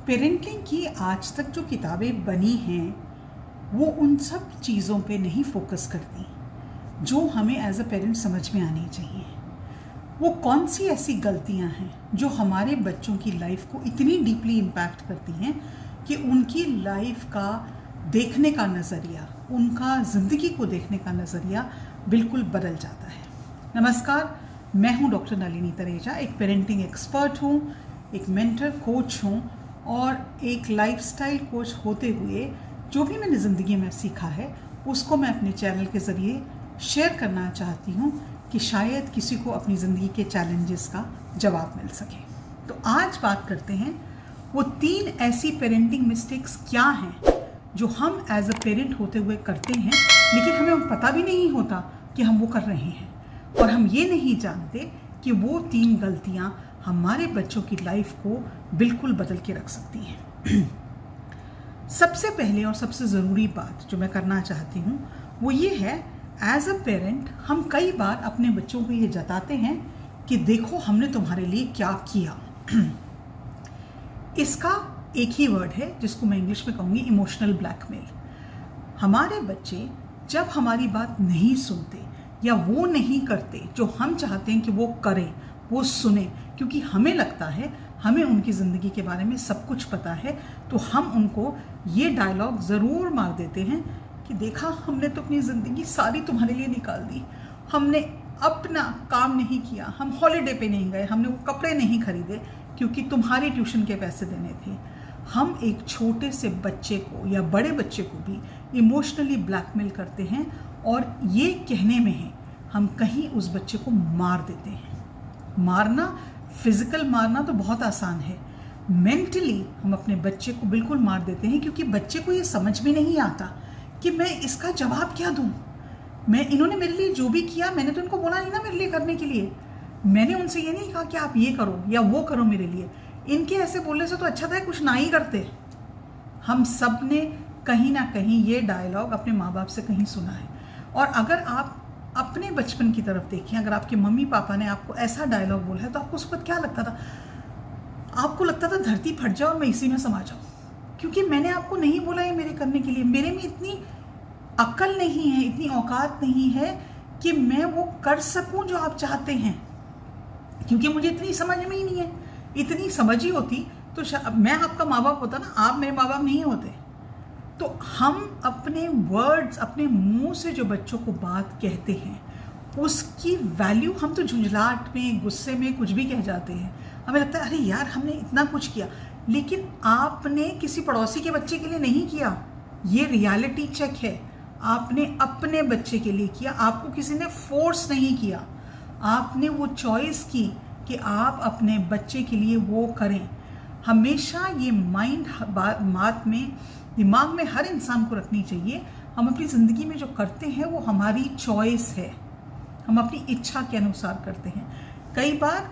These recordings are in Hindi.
पेरेंटिंग की आज तक जो किताबें बनी हैं वो उन सब चीज़ों पे नहीं फोकस करती जो हमें एज अ पेरेंट समझ में आनी चाहिए। वो कौन सी ऐसी गलतियां हैं जो हमारे बच्चों की लाइफ को इतनी डीपली इम्पैक्ट करती हैं कि उनकी लाइफ का देखने का नज़रिया, उनका ज़िंदगी को देखने का नज़रिया बिल्कुल बदल जाता है। नमस्कार, मैं हूं डॉक्टर नलिनी तरेजा, एक पेरेंटिंग एक्सपर्ट हूं, एक मेंटर कोच हूं और एक लाइफस्टाइल कोच होते हुए जो भी मैंने ज़िंदगी में सीखा है उसको मैं अपने चैनल के ज़रिए शेयर करना चाहती हूँ कि शायद किसी को अपनी ज़िंदगी के चैलेंजेस का जवाब मिल सके। तो आज बात करते हैं वो 3 ऐसी पेरेंटिंग मिस्टेक्स क्या हैं जो हम एज अ पेरेंट होते हुए करते हैं लेकिन हमें पता भी नहीं होता कि हम वो कर रहे हैं, और हम ये नहीं जानते कि वो 3 गलतियाँ हमारे बच्चों की लाइफ को बिल्कुल बदल के रख सकती हैं। सबसे पहले और सबसे ज़रूरी बात जो मैं करना चाहती हूँ वो ये है, एज अ पेरेंट हम कई बार अपने बच्चों को ये जताते हैं कि देखो हमने तुम्हारे लिए क्या किया। इसका एक ही वर्ड है जिसको मैं इंग्लिश में कहूँगी इमोशनल ब्लैकमेल। हमारे बच्चे जब हमारी बात नहीं सुनते या वो नहीं करते जो हम चाहते हैं कि वो करें, वो सुने, क्योंकि हमें लगता है हमें उनकी ज़िंदगी के बारे में सब कुछ पता है, तो हम उनको ये डायलॉग ज़रूर मार देते हैं कि देखा हमने तो अपनी ज़िंदगी सारी तुम्हारे लिए निकाल दी, हमने अपना काम नहीं किया, हम हॉलीडे पे नहीं गए, हमने वो कपड़े नहीं खरीदे क्योंकि तुम्हारे ट्यूशन के पैसे देने थे। हम एक छोटे से बच्चे को या बड़े बच्चे को भी इमोशनली ब्लैकमेल करते हैं और ये कहने में है हम कहीं उस बच्चे को मार देते हैं। मारना, फिजिकल मारना तो बहुत आसान है, मेंटली हम अपने बच्चे को बिल्कुल मार देते हैं क्योंकि बच्चे को ये समझ में नहीं आता कि मैं इसका जवाब क्या दूं। इन्होंने मेरे लिए जो भी किया, मैंने तो इनको बोला नहीं ना मेरे लिए करने के लिए, मैंने उनसे ये नहीं कहा कि आप ये करो या वो करो मेरे लिए, इनके ऐसे बोलने से तो अच्छा था कुछ ना ही करते। हम सब ने कहीं ना कहीं ये डायलॉग अपने माँ बाप से कहीं सुना है, और अगर आप अपने बचपन की तरफ देखिए, अगर आपके मम्मी पापा ने आपको ऐसा डायलॉग बोला है तो आपको उस वक्त क्या लगता था? आपको लगता था धरती फट जाए और मैं इसी में समा जाऊं, क्योंकि मैंने आपको नहीं बोला ये मेरे करने के लिए, मेरे में इतनी अक्ल नहीं है, इतनी औकात नहीं है कि मैं वो कर सकूं जो आप चाहते हैं, क्योंकि मुझे इतनी समझ में ही नहीं है। इतनी समझ ही होती तो मैं आपका माँ बाप होता ना, आप मेरे माँ बाप नहीं होते। तो हम अपने वर्ड्स, अपने मुंह से जो बच्चों को बात कहते हैं उसकी वैल्यू हम तो झुंझलाहट में, गुस्से में कुछ भी कह जाते हैं। हमें लगता है अरे यार हमने इतना कुछ किया, लेकिन आपने किसी पड़ोसी के बच्चे के लिए नहीं किया। ये रियलिटी चेक है, आपने अपने बच्चे के लिए किया, आपको किसी ने फोर्स नहीं किया, आपने वो चॉइस की कि आप अपने बच्चे के लिए वो करें। हमेशा ये बात में, दिमाग में हर इंसान को रखनी चाहिए, हम अपनी ज़िंदगी में जो करते हैं वो हमारी चॉइस है, हम अपनी इच्छा के अनुसार करते हैं। कई बार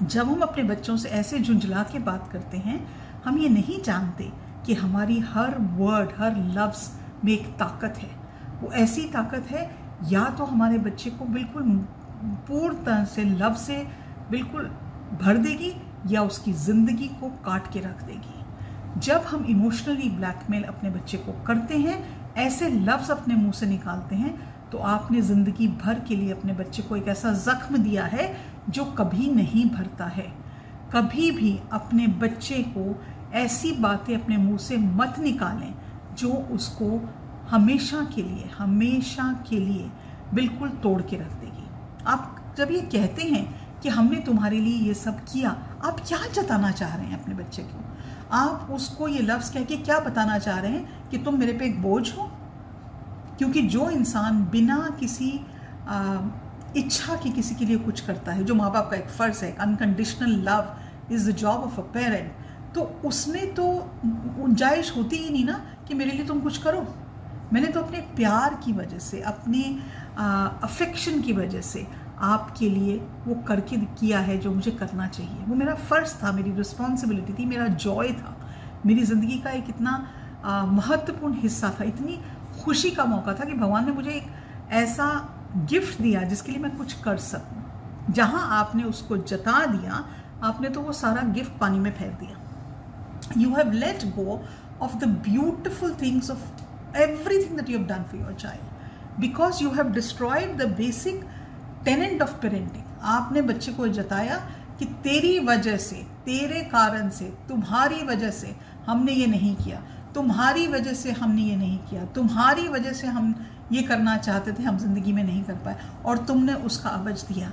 जब हम अपने बच्चों से ऐसे झुंझला के बात करते हैं, हम ये नहीं जानते कि हमारी हर वर्ड, हर लफ्ज़ में एक ताकत है। वो ऐसी ताकत है, या तो हमारे बच्चे को बिल्कुल पूर्ण तरह से लव से बिल्कुल भर देगी या उसकी ज़िंदगी को काट के रख देगी। जब हम इमोशनली ब्लैकमेल अपने बच्चे को करते हैं, ऐसे लफ्ज़ अपने मुंह से निकालते हैं, तो आपने ज़िंदगी भर के लिए अपने बच्चे को एक ऐसा ज़ख्म दिया है जो कभी नहीं भरता है। कभी भी अपने बच्चे को ऐसी बातें अपने मुंह से मत निकालें जो उसको हमेशा के लिए बिल्कुल तोड़ के रख देगी। आप जब ये कहते हैं कि हमने तुम्हारे लिए ये सब किया, आप क्या जताना चाह रहे हैं अपने बच्चे को? आप उसको ये लफ्ज़ कह के क्या बताना चाह रहे हैं कि तुम मेरे पे एक बोझ हो? क्योंकि जो इंसान बिना किसी इच्छा के किसी के लिए कुछ करता है, जो माँ बाप का एक फ़र्ज़ है, unconditional love is the job of a parent, तो उसमें तो गुंजाइश होती ही नहीं ना कि मेरे लिए तुम कुछ करो। मैंने तो अपने प्यार की वजह से, अपने अफेक्शन की वजह से आपके लिए वो करके किया है जो मुझे करना चाहिए। वो मेरा फ़र्ज़ था, मेरी रिस्पॉन्सिबिलिटी थी, मेरा जॉय था, मेरी ज़िंदगी का एक इतना महत्वपूर्ण हिस्सा था, इतनी खुशी का मौका था कि भगवान ने मुझे एक ऐसा गिफ्ट दिया जिसके लिए मैं कुछ कर सकूं। जहां आपने उसको जता दिया, आपने तो वो सारा गिफ्ट पानी में फेंक दिया। You have let go of the beautiful things of everything that you have done for your child because you have destroyed the basic tenet of parenting. आपने बच्चे को जताया कि तेरी वजह से, तेरे कारण से, तुम्हारी वजह से हमने ये नहीं किया, तुम्हारी वजह से हमने ये नहीं किया, तुम्हारी वजह से हम ये करना चाहते थे, हम जिंदगी में नहीं कर पाए और तुमने उसका अवज दिया।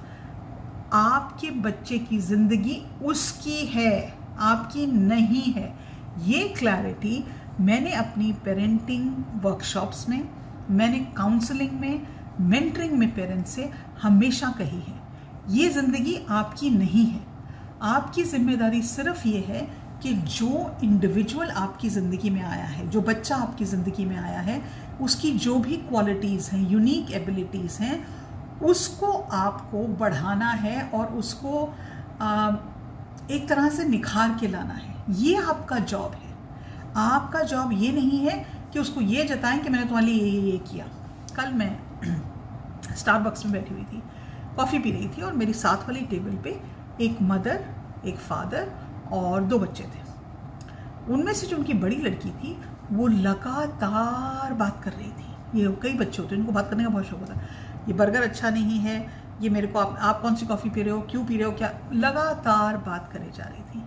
आपके बच्चे की जिंदगी उसकी है, आपकी नहीं है। ये क्लैरिटी मैंने अपनी पेरेंटिंग वर्कशॉप्स में, मैंने काउंसलिंग में, मेंटरिंग में पेरेंट्स से हमेशा कही है। ये ज़िंदगी आपकी नहीं है। आपकी जिम्मेदारी सिर्फ ये है कि जो इंडिविजुअल आपकी ज़िंदगी में आया है, जो बच्चा आपकी ज़िंदगी में आया है, उसकी जो भी क्वालिटीज़ हैं, यूनिक एबिलिटीज़ हैं, उसको आपको बढ़ाना है और उसको एक तरह से निखार के लाना है। ये आपका जॉब है। आपका जॉब ये नहीं है कि उसको ये जताएं कि मैंने तुम्हारे लिए ये किया। कल मैं स्टारबक्स में बैठी हुई थी, कॉफ़ी पी रही थी और मेरी साथ वाली टेबल पे एक मदर, एक फादर और 2 बच्चे थे। उनमें से जो उनकी बड़ी लड़की थी वो लगातार बात कर रही थी। ये कई बच्चे होते हैं, उनको बात करने का बहुत शौक होता है। ये बर्गर अच्छा नहीं है, ये मेरे को आप कौन सी कॉफ़ी पी रहे हो, क्यों पी रहे हो, क्या, लगातार बात करे जा रही थी।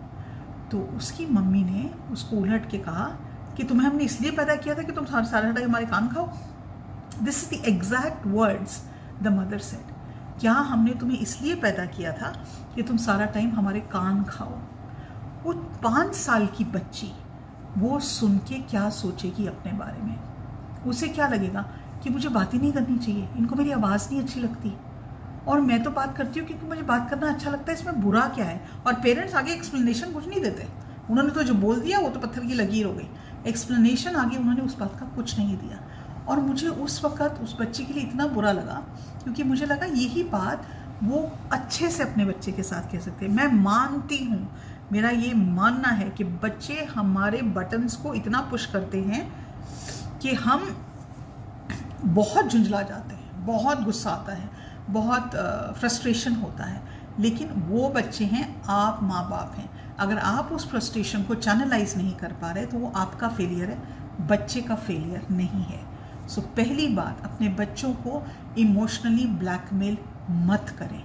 तो उसकी मम्मी ने उसको उलट के कहा कि तुम्हें हमने इसलिए पैदा किया था कि तुम सारा टाइम हमारे कान खाओ। This is the exact words the mother said. क्या हमने तुम्हें इसलिए पैदा किया था कि तुम सारा टाइम हमारे कान खाओ? वो 5 साल की बच्ची वो सुन के क्या सोचेगी अपने बारे में? उसे क्या लगेगा कि मुझे बात ही नहीं करनी चाहिए, इनको मेरी आवाज़ नहीं अच्छी लगती और मैं तो बात करती हूँ क्योंकि मुझे बात करना अच्छा लगता है, इसमें बुरा क्या है? और पेरेंट्स आगे एक्सप्लेनेशन कुछ नहीं देते। उन्होंने तो जो बोल दिया वो तो पत्थर की लकीर हो गई। एक्सप्लेनेशन आगे उन्होंने उस बात का कुछ नहीं दिया और मुझे उस वक्त उस बच्चे के लिए इतना बुरा लगा क्योंकि मुझे लगा यही बात वो अच्छे से अपने बच्चे के साथ कह सकते हैं। मैं मानती हूँ, मेरा ये मानना है कि बच्चे हमारे बटन्स को इतना पुश करते हैं कि हम बहुत झुंझला जाते हैं, बहुत गुस्सा आता है, बहुत फ्रस्ट्रेशन होता है। लेकिन वो बच्चे हैं, आप माँ बाप हैं। अगर आप उस फ्रस्ट्रेशन को चैनलाइज नहीं कर पा रहे तो वो आपका फेलियर है, बच्चे का फेलियर नहीं है। सो पहली बात, अपने बच्चों को इमोशनली ब्लैकमेल मत करें।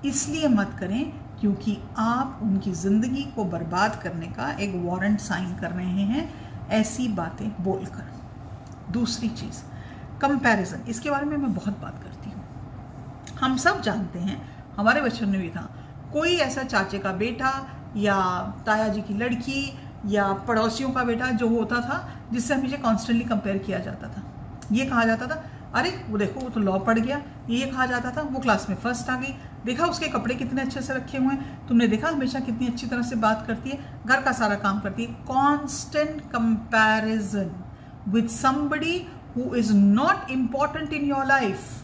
इसलिए मत करें क्योंकि आप उनकी ज़िंदगी को बर्बाद करने का एक वारंट साइन कर रहे हैं ऐसी बातें बोलकर। दूसरी चीज़, कंपैरिजन। इसके बारे में मैं बहुत बात करती हूँ। हम सब जानते हैं, हमारे बचपन में भी था, कोई ऐसा चाचे का बेटा या ताया जी की लड़की या पड़ोसियों का बेटा जो होता था जिससे हमेशा कॉन्स्टेंटली कंपेयर किया जाता था। ये कहा जाता था, अरे वो देखो वो तो लॉ पढ़ गया। ये कहा जाता था, वो क्लास में फर्स्ट आ गई। देखा उसके कपड़े कितने अच्छे से रखे हुए हैं, तुमने देखा हमेशा कितनी अच्छी तरह से बात करती है, घर का सारा काम करती है। Constant comparison with somebody who is not important in your life.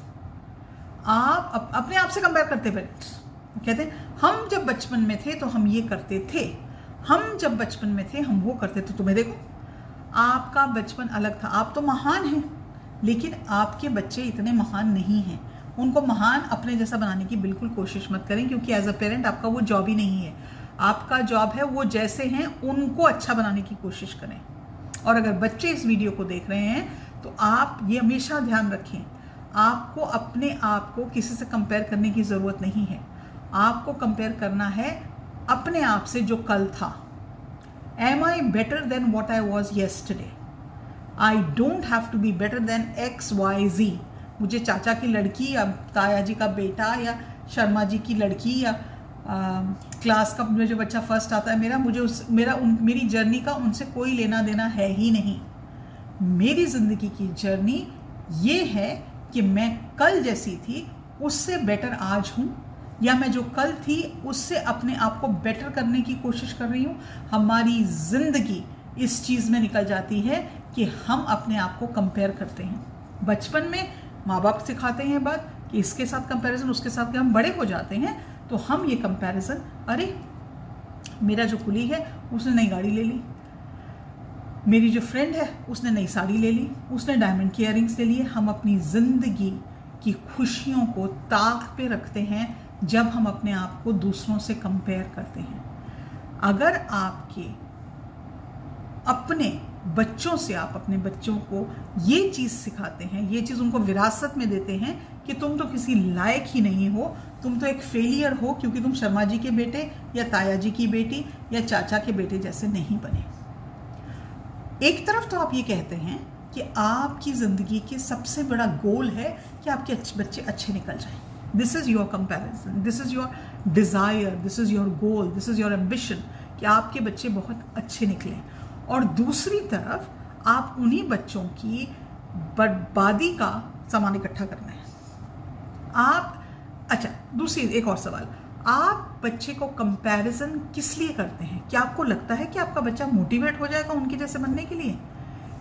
आप अपने आप से कंपेयर करते पेरेंट्स कहते हैं हम जब बचपन में थे तो हम ये करते थे, हम जब बचपन में थे हम वो करते थे। तुम्हें देखो, आपका बचपन अलग था, आप तो महान हैं, लेकिन आपके बच्चे इतने महान नहीं हैं। उनको महान अपने जैसा बनाने की बिल्कुल कोशिश मत करें क्योंकि एज अ पेरेंट आपका वो जॉब ही नहीं है। आपका जॉब है वो जैसे हैं उनको अच्छा बनाने की कोशिश करें। और अगर बच्चे इस वीडियो को देख रहे हैं तो आप ये हमेशा ध्यान रखें, आपको अपने आप को किसी से कंपेयर करने की ज़रूरत नहीं है। आपको कंपेयर करना है अपने आप से जो कल था। Am I better than what I was yesterday? I don't have to be better than X, Y, Z. मुझे चाचा की लड़की या ताया जी का बेटा या शर्मा जी की लड़की या क्लास का जो बच्चा फर्स्ट आता है मेरी जर्नी का उनसे कोई लेना देना है ही नहीं। मेरी ज़िंदगी की जर्नी ये है कि मैं कल जैसी थी उससे बेटर आज हूँ, या मैं जो कल थी उससे अपने आप को बेटर करने की कोशिश कर रही हूँ। हमारी ज़िंदगी इस चीज़ में निकल जाती है कि हम अपने आप को कंपेयर करते हैं। बचपन में माँ बाप सिखाते हैं बात कि इसके साथ कंपैरिजन, उसके साथ कि हम बड़े हो जाते हैं तो हम ये कंपैरिजन, अरे मेरा जो कुलीग है उसने नई गाड़ी ले ली, मेरी जो फ्रेंड है उसने नई साड़ी ले ली, उसने डायमंड की इयररिंग्स ले लिए। हम अपनी ज़िंदगी की खुशियों को ताक पे रखते हैं जब हम अपने आप को दूसरों से कंपेयर करते हैं। अगर आपके अपने बच्चों से आप अपने बच्चों को ये चीज़ सिखाते हैं, ये चीज़ उनको विरासत में देते हैं कि तुम तो किसी लायक ही नहीं हो, तुम तो एक फेलियर हो क्योंकि तुम शर्मा जी के बेटे या ताया जी की बेटी या चाचा के बेटे जैसे नहीं बने। एक तरफ तो आप ये कहते हैं कि आपकी ज़िंदगी के सबसे बड़ा गोल है कि आपके बच्चे अच्छे निकल जाएं। This is your comparison, this is your desire, this is your goal, this is your ambition कि आपके बच्चे बहुत अच्छे निकलें। और दूसरी तरफ आप उन्हीं बच्चों की बर्बादी का सामान इकट्ठा करना है। अच्छा, दूसरी एक और सवाल, आप बच्चे को कंपैरिजन किस लिए करते हैं? क्या आपको लगता है कि आपका बच्चा मोटिवेट हो जाएगा उनके जैसे बनने के लिए?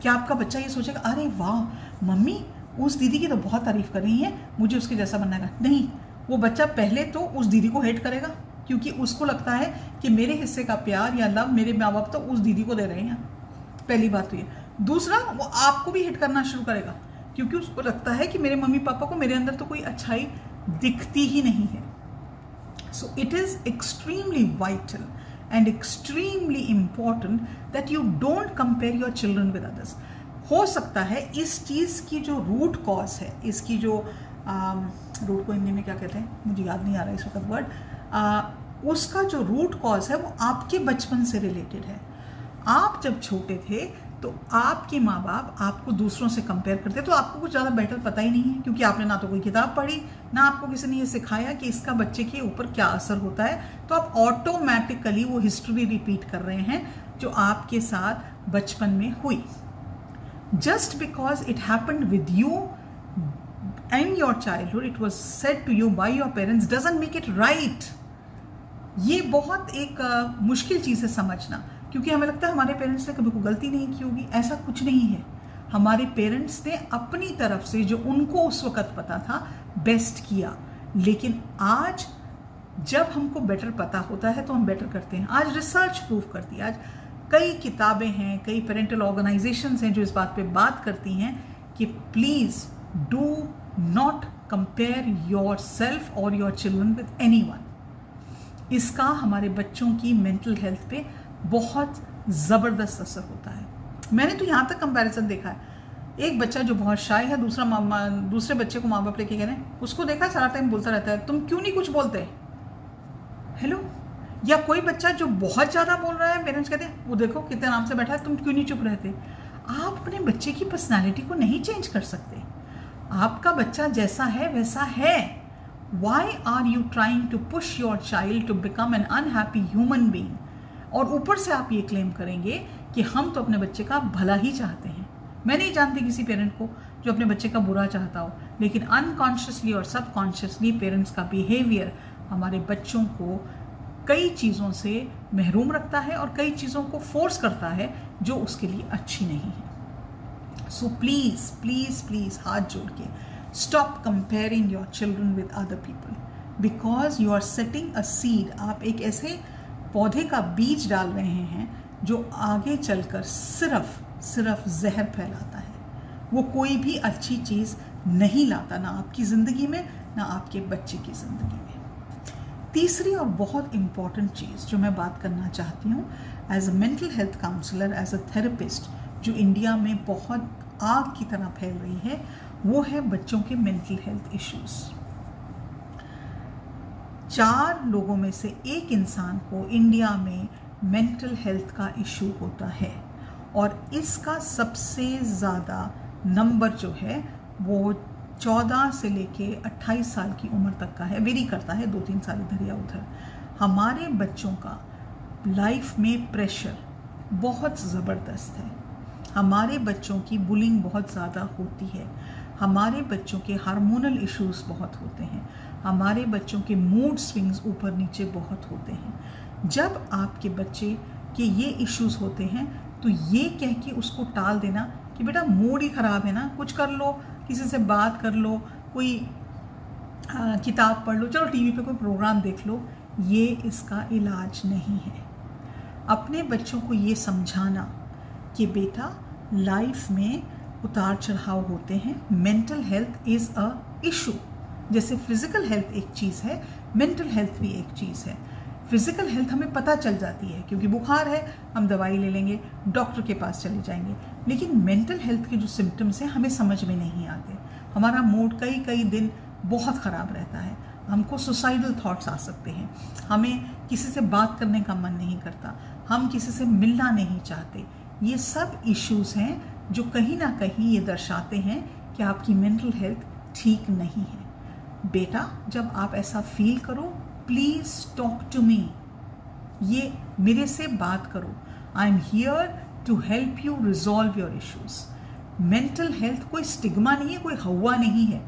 क्या आपका बच्चा ये सोचेगा अरे वाह मम्मी उस दीदी की तो बहुत तारीफ कर रही है, मुझे उसके जैसा बनना है? नहीं, वो बच्चा पहले तो उस दीदी को हेट करेगा क्योंकि उसको लगता है कि मेरे हिस्से का प्यार या लव मेरे माँ बाप तो उस दीदी को दे रहे हैं। पहली बात तो ये। दूसरा, वो आपको भी हिट करना शुरू करेगा क्योंकि उसको लगता है कि मेरे मम्मी पापा को मेरे अंदर तो कोई अच्छाई दिखती ही नहीं है। So it is extremely vital and extremely important that you don't compare your children with others. हो सकता है इस चीज़ की जो रूट कॉज है, इसकी जो रूट को हिंदी में क्या कहते हैं मुझे याद नहीं आ रहा इस वक्त वर्ड, उसका जो रूट कॉज है वो आपके बचपन से रिलेटेड है। आप जब छोटे थे तो आपके माँ बाप आपको दूसरों से कंपेयर करते, तो आपको कुछ ज़्यादा बेटर पता ही नहीं है क्योंकि आपने ना तो कोई किताब पढ़ी, ना आपको किसी ने ये सिखाया कि इसका बच्चे के ऊपर क्या असर होता है। तो आप ऑटोमेटिकली वो हिस्ट्री रिपीट कर रहे हैं जो आपके साथ बचपन में हुई। Just because it happened with you and your childhood, it was said to you by your parents, doesn't make it right. ये बहुत एक मुश्किल चीज़ है समझना, क्योंकि हमें लगता है हमारे पेरेंट्स ने कभी कोई गलती नहीं की होगी। ऐसा कुछ नहीं है। हमारे पेरेंट्स ने अपनी तरफ से जो उनको उस वक्त पता था बेस्ट किया, लेकिन आज जब हमको बेटर पता होता है तो हम बेटर करते हैं। आज रिसर्च प्रूव करती है, आज कई किताबें हैं, कई पेरेंटल ऑर्गेनाइजेशंस हैं जो इस बात पे बात करती हैं कि please do not compare your self और योर चिल्ड्रन विद एनीवन। इसका हमारे बच्चों की मेंटल हेल्थ पे बहुत ज़बरदस्त असर होता है। मैंने तो यहाँ तक कंपैरिजन देखा है, एक बच्चा जो बहुत शाय है, दूसरे बच्चे को माँ बाप लेके गए, उसको देखा सारा टाइम बोलता रहता है तुम क्यों नहीं कुछ बोलते, हेलो। या कोई बच्चा जो बहुत ज़्यादा बोल रहा है, पेरेंट्स कहते हैं वो देखो कितने आराम से बैठा है, तुम क्यों नहीं चुप रहते। आप अपने बच्चे की पर्सनैलिटी को नहीं चेंज कर सकते। आपका बच्चा जैसा है वैसा है। Why are you trying to push your child to become an unhappy human being? और ऊपर से आप ये क्लेम करेंगे कि हम तो अपने बच्चे का भला ही चाहते हैं। मैं नहीं जानती किसी पेरेंट को जो अपने बच्चे का बुरा चाहता हो, लेकिन अनकॉन्शियसली और सबकॉन्शियसली पेरेंट्स का बिहेवियर हमारे बच्चों को कई चीज़ों से महरूम रखता है और कई चीज़ों को फोर्स करता है जो उसके लिए अच्छी नहीं है। सो प्लीज़ प्लीज़ प्लीज़ हाथ जोड़ के stop comparing your children with other people, because you are setting a seed. आप एक ऐसे पौधे का बीज डाल रहे हैं जो आगे चलकर सिर्फ जहर फैलाता है। वो कोई भी अच्छी चीज़ नहीं लाता, ना आपकी ज़िंदगी में ना आपके बच्चे की ज़िंदगी में। तीसरी और बहुत इम्पॉर्टेंट चीज़ जो मैं बात करना चाहती हूँ as a mental health counsellor, as a therapist, जो इंडिया में बहुत आग की तरह फैल रही है, वो है बच्चों के मेंटल हेल्थ इश्यूज़। 4 लोगों में से एक इंसान को इंडिया में मेंटल हेल्थ का इशू होता है और इसका सबसे ज़्यादा नंबर जो है वो 14 से लेके 28 साल की उम्र तक का है। वेरी करता है, 2-3 साल इधर या उधर। हमारे बच्चों का लाइफ में प्रेशर बहुत ज़बरदस्त है। हमारे बच्चों की बुलिंग बहुत ज़्यादा होती है। हमारे बच्चों के हार्मोनल इश्यूज़ बहुत होते हैं। हमारे बच्चों के मूड स्विंग्स ऊपर नीचे बहुत होते हैं। जब आपके बच्चे के ये इश्यूज़ होते हैं तो ये कह के उसको टाल देना कि बेटा मूड ही ख़राब है ना, कुछ कर लो, किसी से बात कर लो, कोई किताब पढ़ लो, चलो टीवी पे कोई प्रोग्राम देख लो, ये इसका इलाज नहीं है। अपने बच्चों को ये समझाना कि बेटा लाइफ में उतार चढ़ाव होते हैं, mental health is a issue. जैसे फिजिकल हेल्थ एक चीज़ है, मेंटल हेल्थ भी एक चीज़ है। फिजिकल हेल्थ हमें पता चल जाती है, क्योंकि बुखार है हम दवाई ले लेंगे, डॉक्टर के पास चले जाएंगे। लेकिन मेंटल हेल्थ के जो सिम्टम्स हैं हमें समझ में नहीं आते। हमारा मूड कई दिन बहुत ख़राब रहता है, हमको सुसाइडल थॉट्स आ सकते हैं, हमें किसी से बात करने का मन नहीं करता, हम किसी से मिलना नहीं चाहते। ये सब इश्यूज़ हैं जो कहीं ना कहीं ये दर्शाते हैं कि आपकी मेंटल हेल्थ ठीक नहीं है। बेटा, जब आप ऐसा फील करो, प्लीज टॉक टू मी, ये मेरे से बात करो। I am here to help you resolve your issues. Mental health कोई स्टिग्मा नहीं है, कोई हवा नहीं है।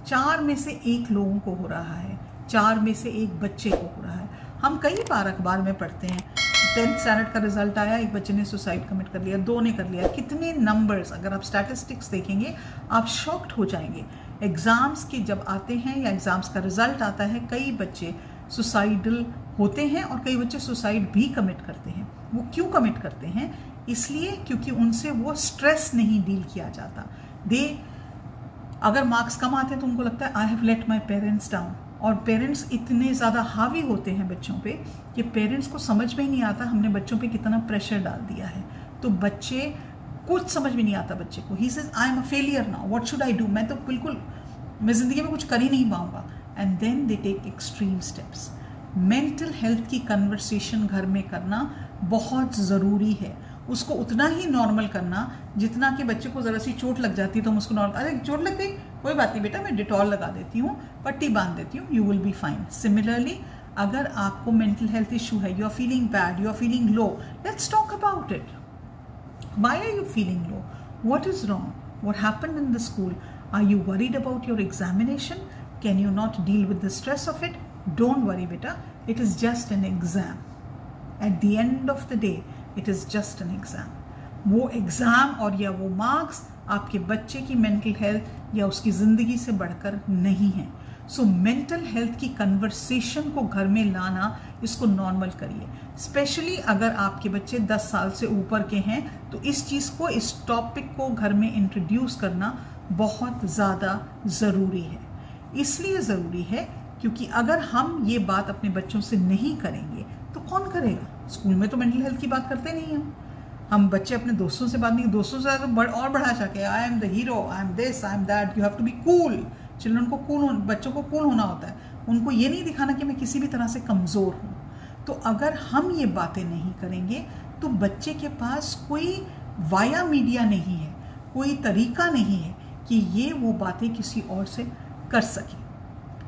4 में से 1 लोगों को हो रहा है, 4 में से 1 बच्चे को हो रहा है। हम कई बार अखबार में पढ़ते हैं 10th स्टैंडर्ड का रिजल्ट आया, 1 बच्चे ने सुसाइड कमिट कर लिया, 2 ने कर लिया। कितने नंबर्स, अगर आप स्टैटिस्टिक्स देखेंगे आप शॉक्ड हो जाएंगे। एग्जाम्स के जब आते हैं या एग्जाम्स का रिजल्ट आता है, कई बच्चे सुसाइडल होते हैं और कई बच्चे सुसाइड भी कमिट करते हैं। वो क्यों कमिट करते हैं? इसलिए क्योंकि उनसे वो स्ट्रेस नहीं डील किया जाता। अगर मार्क्स कम आते हैं तो उनको लगता है I have let my parents down, और पेरेंट्स इतने ज़्यादा हावी होते हैं बच्चों पे कि पेरेंट्स को समझ में ही नहीं आता हमने बच्चों पे कितना प्रेशर डाल दिया है। तो बच्चे, कुछ समझ में नहीं आता बच्चे को। He says I am a failure now, what should I do, मैं तो बिल्कुल, मैं ज़िंदगी में कुछ कर ही नहीं पाऊंगा। And then they take extreme steps. Mental health की कन्वर्सेशन घर में करना बहुत ज़रूरी है। उसको उतना ही नॉर्मल करना जितना कि बच्चे को ज़रा सी चोट लग जाती है तो हम उसको नॉर्मल, अरे चोट लग गई, कोई बात नहीं बेटा, मैं डिटॉल लगा देती हूँ, पट्टी बांध देती हूँ, you will be fine. Similarly, अगर आपको मेंटल हेल्थ इशू है, you are feeling bad, you are feeling low, let's talk about it. Why are you feeling low? What is wrong? What happened in the school? Are you worried about your examination? Can you not deal with the stress of it? Don't worry बेटा, it is just an exam. At the end of the day it is just an exam. वो एग्जाम और या वो मार्क्स आपके बच्चे की मेंटल हेल्थ या उसकी जिंदगी से बढ़कर नहीं है। सो मेंटल हेल्थ की कन्वर्सेशन को घर में लाना, इसको नॉर्मल करिए। स्पेशली अगर आपके बच्चे 10 साल से ऊपर के हैं तो इस चीज़ को, इस टॉपिक को घर में इंट्रोड्यूस करना बहुत ज़्यादा ज़रूरी है। इसलिए ज़रूरी है क्योंकि अगर हम ये बात अपने बच्चों से नहीं करेंगे तो कौन करेगा? स्कूल में तो मेंटल हेल्थ की बात करते नहीं हम बच्चे अपने दोस्तों से बात नहीं, दोस्तों से और बढ़ा सके, I am the hero, I am this, I am that, you have to be cool. Children को कूल, बच्चों को कूल होना होता है, उनको ये नहीं दिखाना कि मैं किसी भी तरह से कमज़ोर हूँ। तो अगर हम ये बातें नहीं करेंगे तो बच्चे के पास कोई वाया मीडिया नहीं है, कोई तरीका नहीं है कि ये वो बातें किसी और से कर सके।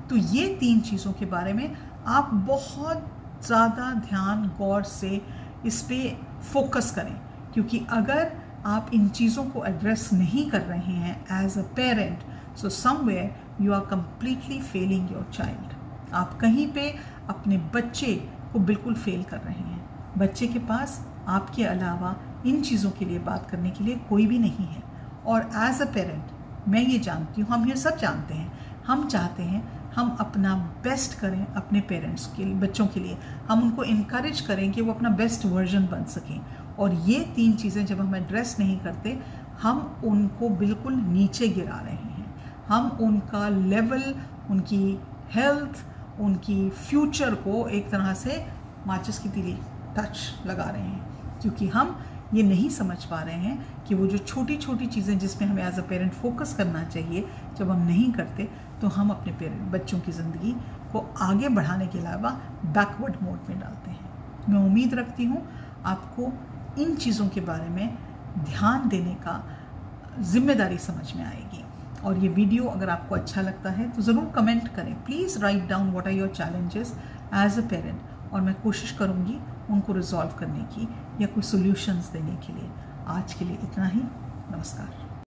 तो ये 3 चीज़ों के बारे में आप बहुत ज़्यादा ध्यान, गौर से इस पे फोकस करें, क्योंकि अगर आप इन चीज़ों को एड्रेस नहीं कर रहे हैं as a parent, so somewhere you are completely failing your child. आप कहीं पे अपने बच्चे को बिल्कुल फेल कर रहे हैं। बच्चे के पास आपके अलावा इन चीज़ों के लिए बात करने के लिए कोई भी नहीं है। और एज अ पेरेंट मैं ये जानती हूँ, हम ये सब जानते हैं, हम चाहते हैं हम अपना बेस्ट करें अपने पेरेंट्स के, बच्चों के लिए। हम उनको इनकरेज करें कि वो अपना बेस्ट वर्जन बन सकें। और ये 3 चीज़ें जब हम एड्रेस नहीं करते, हम उनको बिल्कुल नीचे गिरा रहे हैं। हम उनका लेवल, उनकी हेल्थ, उनकी फ्यूचर को एक तरह से माचिस की तीली टच लगा रहे हैं, क्योंकि हम ये नहीं समझ पा रहे हैं कि वो जो छोटी छोटी चीज़ें जिसमें हमें एज अ पेरेंट फोकस करना चाहिए, जब हम नहीं करते तो हम अपने बच्चों की ज़िंदगी को आगे बढ़ाने के अलावा बैकवर्ड मोड में डालते हैं। मैं उम्मीद रखती हूँ आपको इन चीज़ों के बारे में ध्यान देने का जिम्मेदारी समझ में आएगी। और ये वीडियो अगर आपको अच्छा लगता है तो ज़रूर कमेंट करें। Please write down what are your challenges as a parent, और मैं कोशिश करूँगी उनको रिजॉल्व करने की या कोई सॉल्यूशंस देने के लिए। आज के लिए इतना ही। नमस्कार।